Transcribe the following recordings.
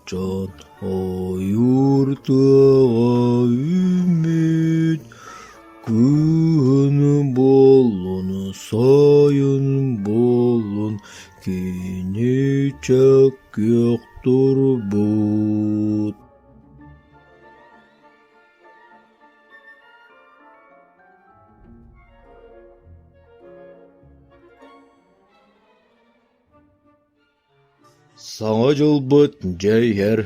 açan o yurtağa ümit. Gün bolun sayın bolun kini çek yoktur but. Саңа жылбыт жайер,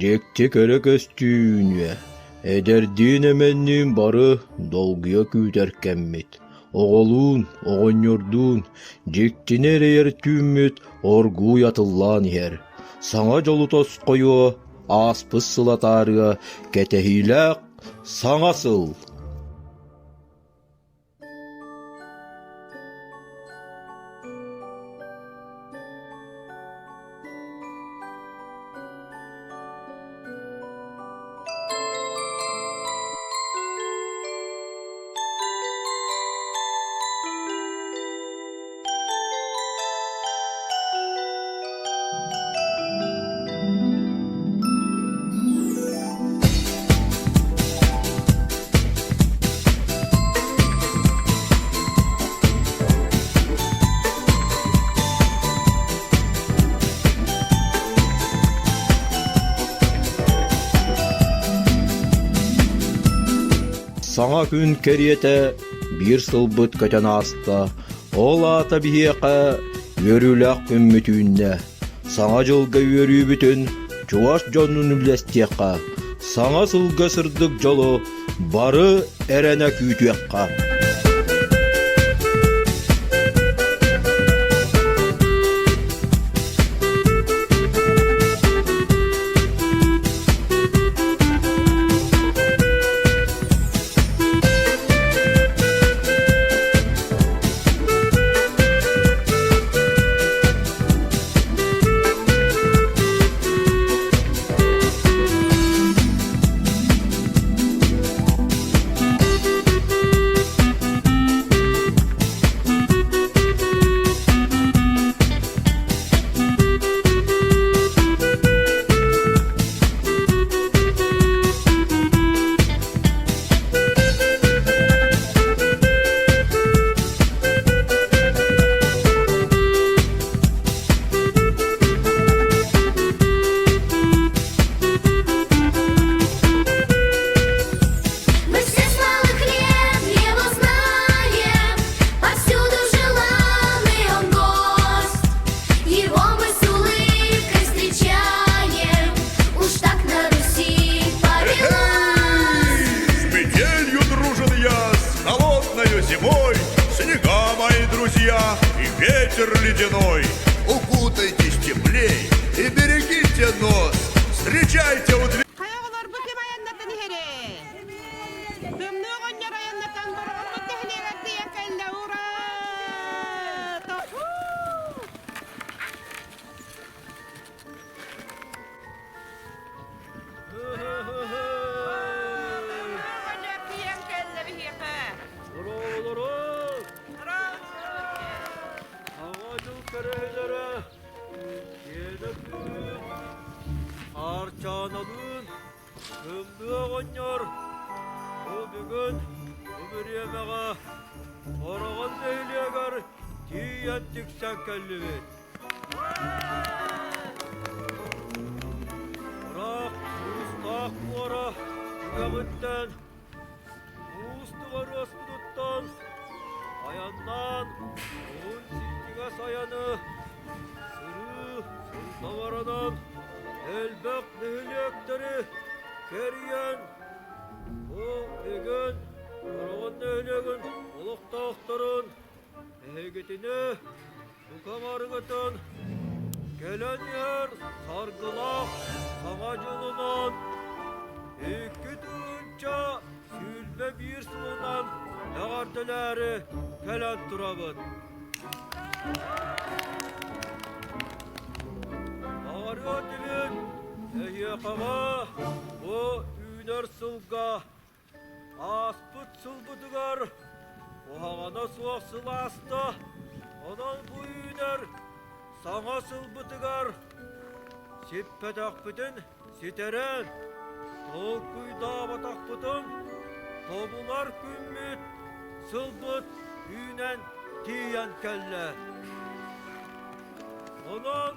жекте көрек өстүүнүе. Эдердин эменнин бары долгуя күүтеркеммит. Оголун, огоньордун, жектинер эртүүммүт оргуу ятыллаан ер. Саңа жолу тоскою, аспыс сылатарыга, кетехилек саңа сыл. Саңа күн кериете бир сылбыт көтен аста, ол ата бихеқа өрүләк күммүтүүнне. Саңа жылга өрүү бүтін чуваш жонун үлестеқа, саңа сылга сырдык жолу бары эрене күүтүекқа. Зимой, снега, мои друзья, и ветер ледяной. Укутайтесь теплей и берегите нос. Встречайте у дверей. Arçanadın ömrü oğanyar o bugün ömüryemeğe orağın neylegar tiyettik sen kellibet Bırak ustak vara yağıtten ustıgar ospuduttan ayandan on silkine sayanı sırı sıltavaradan elbek nehilekleri keriyen o bugün orağın nehilegen oluk tağıtların ehegetine bukamarıgıtın gelen yer sargılak samacılından iki tuğunca sülme bir sılından yağartıları gelen turabın Ağrı dilin ehyekağa o üner sılga aspıt sılbıdıgar o hağana suak sılasta ondan bu üner sana sılbıdıgar сиппедақпытын ситерен, толкуйда батақпытын, тобулар күмміт, сылбыт үйнен тиян кәлі. Онан,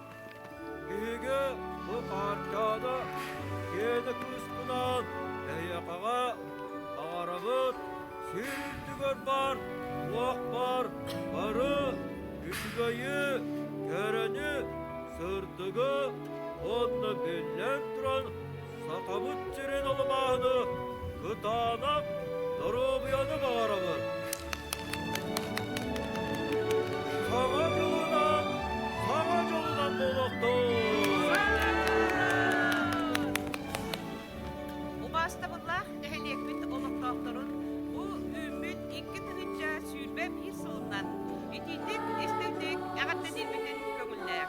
үйге бұл партияда кені күспінан әйеқаға ағарабыт, сүйілдігір бар, уақ бар, бары, үтігайы, кәрәні, сырдығы, онны беллән тұран, сақабыт жерен олымағыны, күтанап, дұрубияны бағарабыт. Саңа жолынан болақты. Убаста бұллақ әлекбіт олықтақтырын бұл үміт 2 тығынша сүйілбе бір сылынан үтіндік, естелдік, әғатты дербетін көңілләр.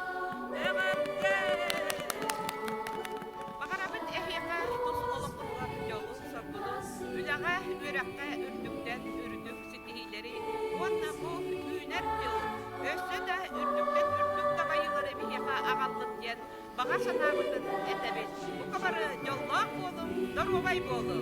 Бағарабыт әхеқа тұс олықтырылар жолын сұрбыды, үлаға өрәққа үрдіктен үрдік сетігейлері, онна бұл үйнер жыл, өсі да үрдіктен үрдік табайылары бейеқа ағаллын ден, баға санағыдың әтәбет. Бұл қабары жоллақ болу, дұрғыбай болу.